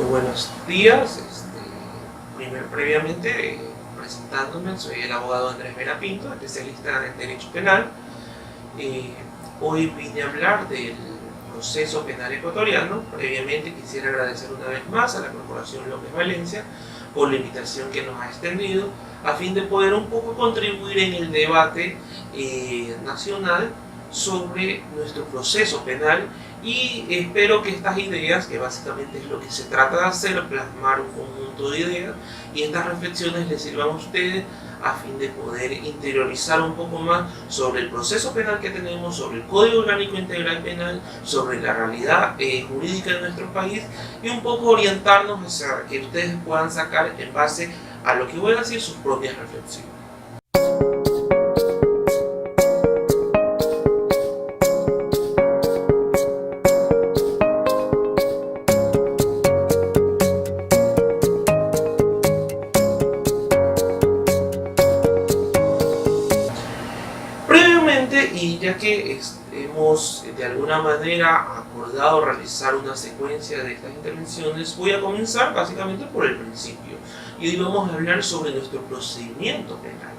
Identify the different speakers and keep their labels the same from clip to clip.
Speaker 1: buenos días. Previamente, presentándome, soy el abogado Andrés Vera Pinto, especialista en Derecho Penal. Hoy vine a hablar del proceso penal ecuatoriano. Previamente quisiera agradecer una vez más a la Corporación López Valencia por la invitación que nos ha extendido a fin de poder un poco contribuir en el debate nacional sobre nuestro proceso penal, y espero que estas ideas, que básicamente es lo que se trata de hacer, plasmar un conjunto de ideas, y estas reflexiones les sirvan a ustedes a fin de poder interiorizar un poco más sobre el proceso penal que tenemos, sobre el Código Orgánico Integral Penal, sobre la realidad jurídica de nuestro país, y un poco orientarnos hacia que ustedes puedan sacar, en base a lo que voy a decir, sus propias reflexiones. Y ya que hemos de alguna manera acordado realizar una secuencia de estas intervenciones, voy a comenzar básicamente por el principio. Y hoy vamos a hablar sobre nuestro procedimiento penal.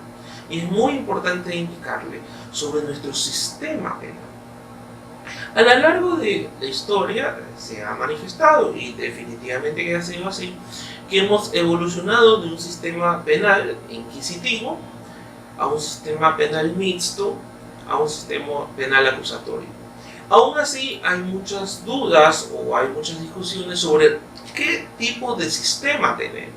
Speaker 1: Y es muy importante indicarle sobre nuestro sistema penal. A lo largo de la historia se ha manifestado, y definitivamente que ha sido así, que hemos evolucionado de un sistema penal inquisitivo a un sistema penal mixto, a un sistema penal acusatorio. Aún así, hay muchas dudas o hay muchas discusiones sobre qué tipo de sistema tenemos.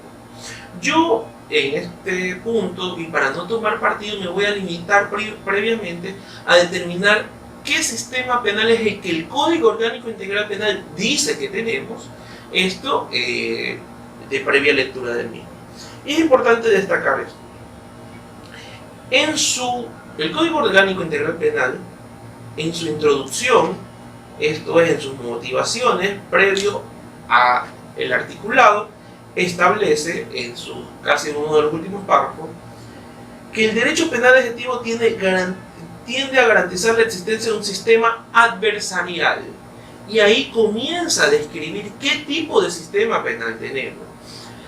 Speaker 1: Yo, en este punto, y para no tomar partido, me voy a limitar previamente a determinar qué sistema penal es el que el Código Orgánico Integral Penal dice que tenemos, esto de previa lectura del mismo. Es importante destacar esto. El Código Orgánico Integral Penal, en su introducción, esto es, en sus motivaciones, previo al articulado, establece, en casi uno de los últimos párrafos, que el derecho penal ejecutivo tiende a garantizar la existencia de un sistema adversarial. Y ahí comienza a describir qué tipo de sistema penal tenemos.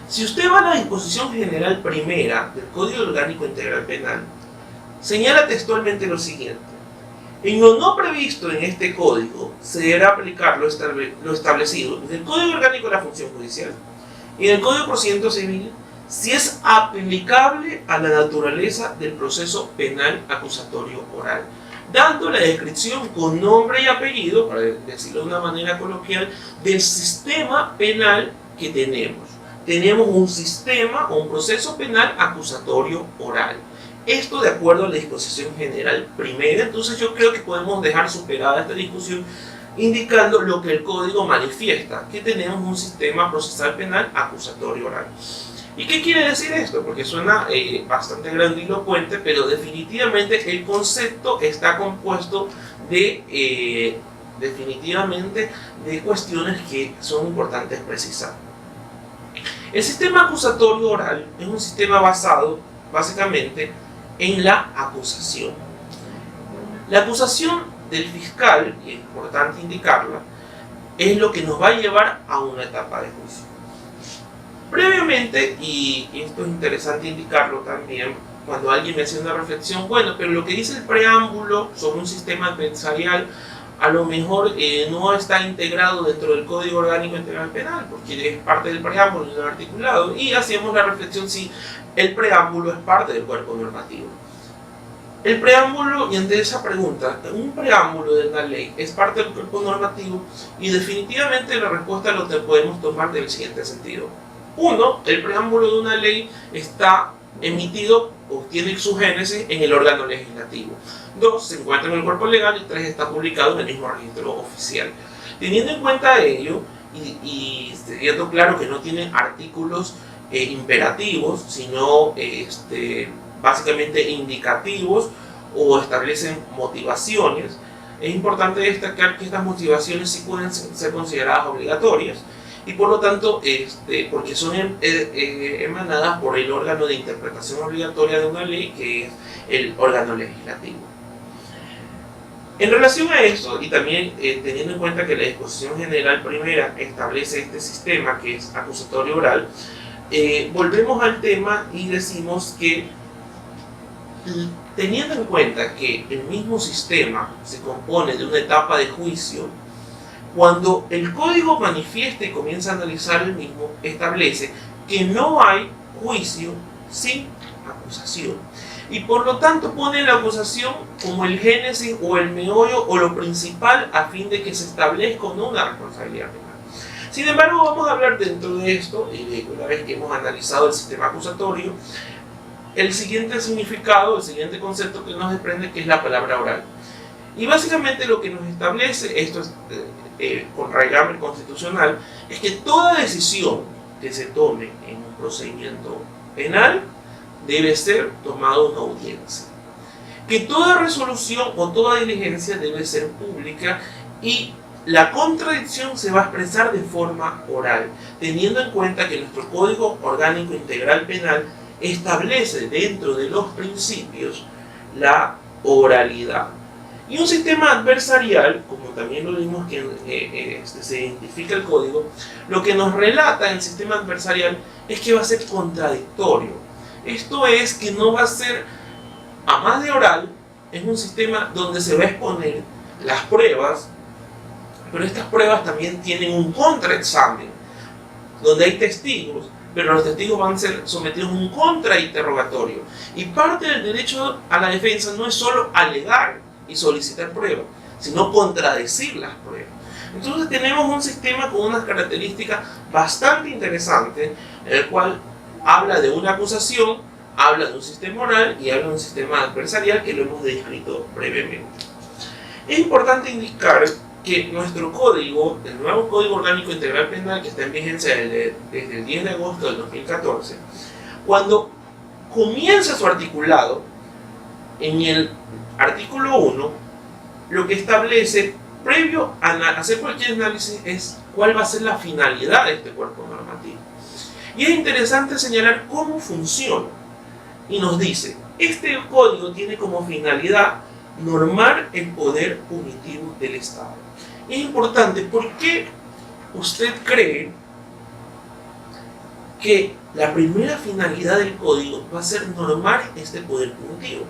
Speaker 1: Si usted va a la disposición general primera del Código Orgánico Integral Penal, señala textualmente lo siguiente: en lo no previsto en este código se deberá aplicar lo establecido en el Código Orgánico de la Función Judicial y en el Código de Procedimiento Civil, si es aplicable a la naturaleza del proceso penal acusatorio oral, dando la descripción con nombre y apellido, para decirlo de una manera coloquial, del sistema penal que tenemos. Tenemos un sistema o un proceso penal acusatorio oral. Esto de acuerdo a la disposición general primera. Entonces yo creo que podemos dejar superada esta discusión indicando lo que el código manifiesta, que tenemos un sistema procesal penal acusatorio oral. ¿Y qué quiere decir esto? Porque suena bastante grandilocuente, pero definitivamente el concepto está compuesto de cuestiones que son importantes precisar. El sistema acusatorio oral es un sistema basado básicamente en la acusación. La acusación del fiscal, y es importante indicarla, es lo que nos va a llevar a una etapa de juicio. Previamente, y esto es interesante indicarlo también, cuando alguien me hace una reflexión, bueno, pero lo que dice el preámbulo sobre un sistema adversarial a lo mejor no está integrado dentro del Código Orgánico Integral Penal, porque es parte del preámbulo y del articulado, y hacíamos la reflexión si el preámbulo es parte del cuerpo normativo. El preámbulo, y ante esa pregunta, un preámbulo de una ley es parte del cuerpo normativo, y definitivamente la respuesta lo podemos tomar del siguiente sentido. 1. El preámbulo de una ley está emitido o tiene su génesis en el órgano legislativo. 2. Se encuentra en el cuerpo legal, y 3. Está publicado en el mismo registro oficial. Teniendo en cuenta ello, y teniendo claro que no tienen artículos imperativos, sino básicamente indicativos o establecen motivaciones, es importante destacar que estas motivaciones sí pueden ser consideradas obligatorias, y por lo tanto, porque son emanadas por el órgano de interpretación obligatoria de una ley, que es el órgano legislativo. En relación a esto, y también teniendo en cuenta que la disposición general primera establece este sistema que es acusatorio oral, volvemos al tema y decimos que, teniendo en cuenta que el mismo sistema se compone de una etapa de juicio, cuando el código manifiesta y comienza a analizar el mismo, establece que no hay juicio sin acusación. Y por lo tanto pone la acusación como el génesis o el meollo o lo principal a fin de que se establezca o no una responsabilidad penal. Sin embargo, vamos a hablar dentro de esto, y una vez que hemos analizado el sistema acusatorio, el siguiente significado, el siguiente concepto que nos desprende, que es la palabra oral. Y básicamente lo que nos establece, esto es con raigambre constitucional, es que toda decisión que se tome en un procedimiento penal debe ser tomada una audiencia. Que toda resolución o toda diligencia debe ser pública y la contradicción se va a expresar de forma oral, teniendo en cuenta que nuestro Código Orgánico Integral Penal establece dentro de los principios la oralidad. Y un sistema adversarial, como también lo vimos que se identifica el código, lo que nos relata el sistema adversarial es que va a ser contradictorio. Esto es que no va a ser, a más de oral, es un sistema donde se va a exponer las pruebas, pero estas pruebas también tienen un contraexamen, donde hay testigos, pero los testigos van a ser sometidos a un contrainterrogatorio. Y parte del derecho a la defensa no es solo alegar y solicitar pruebas, sino contradecir las pruebas. Entonces tenemos un sistema con unas características bastante interesantes, en el cual habla de una acusación, habla de un sistema oral y habla de un sistema adversarial que lo hemos descrito brevemente. Es importante indicar que nuestro código, el nuevo Código Orgánico Integral Penal, que está en vigencia desde el 10 de agosto del 2014, cuando comienza su articulado, en el artículo 1, lo que establece, previo a hacer cualquier análisis, es cuál va a ser la finalidad de este cuerpo normativo. Y es interesante señalar cómo funciona. Y nos dice, este código tiene como finalidad normar el poder punitivo del Estado. Es importante, ¿por qué usted cree que la primera finalidad del código va a ser normar este poder punitivo?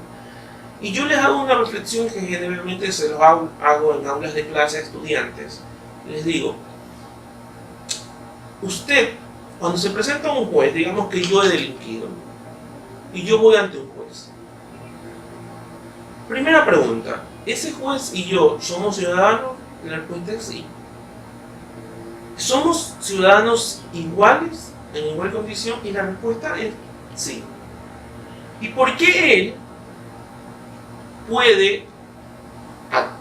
Speaker 1: Y yo les hago una reflexión que generalmente se los hago en aulas de clase a estudiantes. Les digo, usted, cuando se presenta a un juez, digamos que yo he delinquido, y yo voy ante un juez. Primera pregunta, ¿ese juez y yo somos ciudadanos? La respuesta es sí. ¿Somos ciudadanos iguales, en igual condición? Y la respuesta es sí. ¿Y por qué él puede,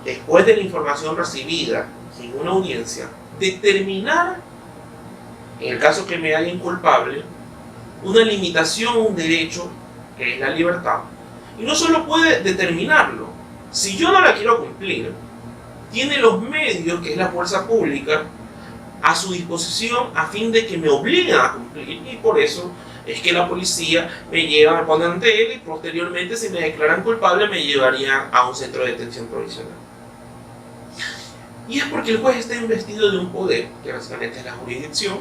Speaker 1: después de la información recibida, sin una audiencia, determinar, en el caso que me haga culpable, una limitación a un derecho, que es la libertad? Y no solo puede determinarlo, si yo no la quiero cumplir, tiene los medios, que es la fuerza pública, a su disposición a fin de que me obliguen a cumplir, y por eso es que la policía me lleva, me pone ante él y posteriormente, si me declaran culpable, me llevarían a un centro de detención provisional. Y es porque el juez está investido de un poder, que básicamente es la jurisdicción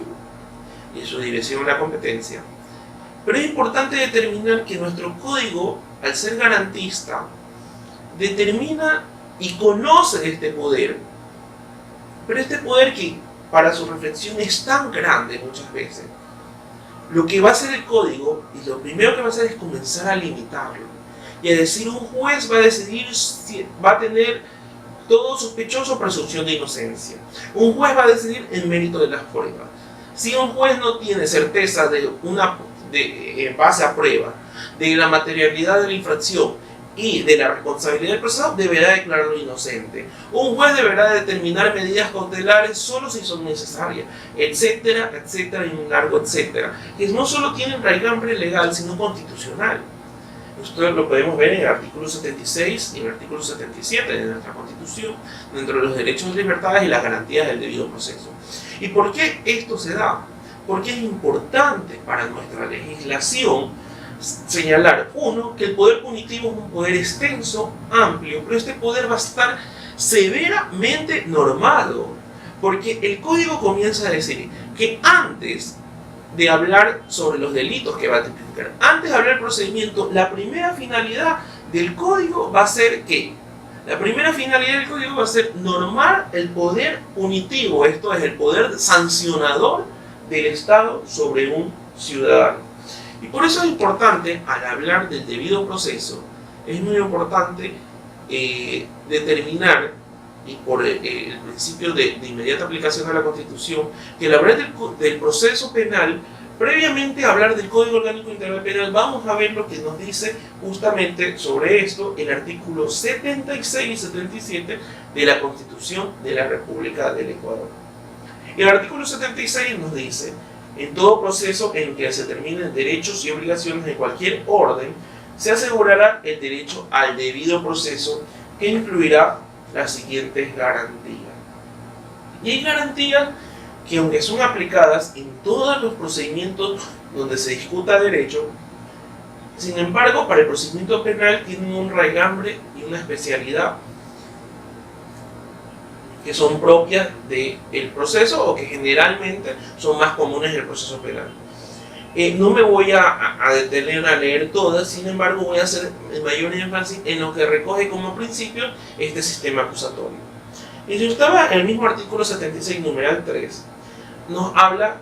Speaker 1: y su división de la competencia. Pero es importante determinar que nuestro código, al ser garantista, determina y conoce este poder, pero este poder que para su reflexión es tan grande muchas veces, lo que va a hacer el código, y lo primero que va a hacer es comenzar a limitarlo, y a decir, un juez va a decidir si va a tener todo sospechoso presunción de inocencia. Un juez va a decidir el mérito de las pruebas. Si un juez no tiene certeza en base a pruebas de la materialidad de la infracción y de la responsabilidad del procesado, deberá declararlo inocente. Un juez deberá determinar medidas cautelares solo si son necesarias, etcétera, etcétera, y un largo etcétera, que no solo tienen raigambre legal, sino constitucional. Esto lo podemos ver en el artículo 76 y en el artículo 77 de nuestra Constitución, dentro de los derechos, libertades y las garantías del debido proceso. ¿Y por qué esto se da? Porque es importante para nuestra legislación señalar, uno, que el poder punitivo es un poder extenso, amplio, pero este poder va a estar severamente normado, porque el código comienza a decir que antes de hablar sobre los delitos que va a tipificar, antes de hablar del procedimiento, la primera finalidad del código va a ser ¿qué? La primera finalidad del código va a ser normar el poder punitivo, esto es el poder sancionador del Estado sobre un ciudadano. Y por eso es importante, al hablar del debido proceso, es muy importante determinar, y por el principio de inmediata aplicación de la Constitución, que al hablar del proceso penal, previamente a hablar del Código Orgánico Integral Penal, vamos a ver lo que nos dice justamente sobre esto el artículo 76 y 77 de la Constitución de la República del Ecuador. El artículo 76 nos dice: en todo proceso en que se determinen derechos y obligaciones de cualquier orden, se asegurará el derecho al debido proceso, que incluirá las siguientes garantías. Y hay garantías que, aunque son aplicadas en todos los procedimientos donde se discuta derecho, sin embargo, para el procedimiento penal tienen un raigambre y una especialidad que son propias del proceso, o que generalmente son más comunes en el proceso penal. No me voy a detener a leer todas, sin embargo voy a hacer el mayor énfasis en lo que recoge como principio este sistema acusatorio. Y si estaba en el mismo artículo 76, numeral 3, nos habla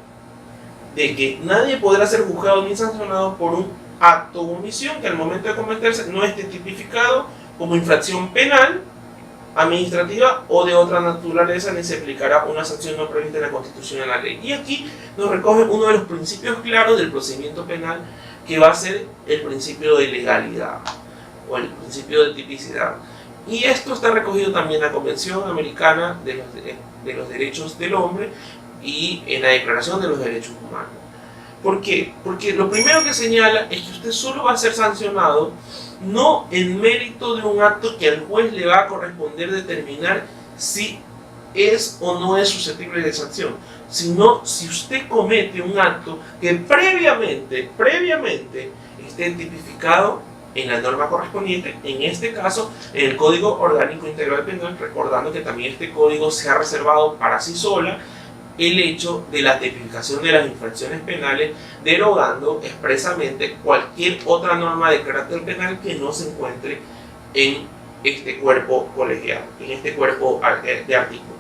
Speaker 1: de que nadie podrá ser juzgado ni sancionado por un acto o omisión que al momento de cometerse no esté tipificado como infracción penal, administrativa o de otra naturaleza, ni se aplicará una sanción no prevista en la Constitución o en la ley. Y aquí nos recoge uno de los principios claros del procedimiento penal, que va a ser el principio de legalidad o el principio de tipicidad. Y esto está recogido también en la Convención Americana de los Derechos del Hombre y en la Declaración de los Derechos Humanos. ¿Por qué? Porque lo primero que señala es que usted solo va a ser sancionado no en mérito de un acto que al juez le va a corresponder determinar si es o no es susceptible de sanción, sino si usted comete un acto que previamente esté tipificado en la norma correspondiente, en este caso en el Código Orgánico Integral Penal, recordando que también este código se ha reservado para sí sola el hecho de la tipificación de las infracciones penales, derogando expresamente cualquier otra norma de carácter penal que no se encuentre en este cuerpo colegiado, en este cuerpo de artículos.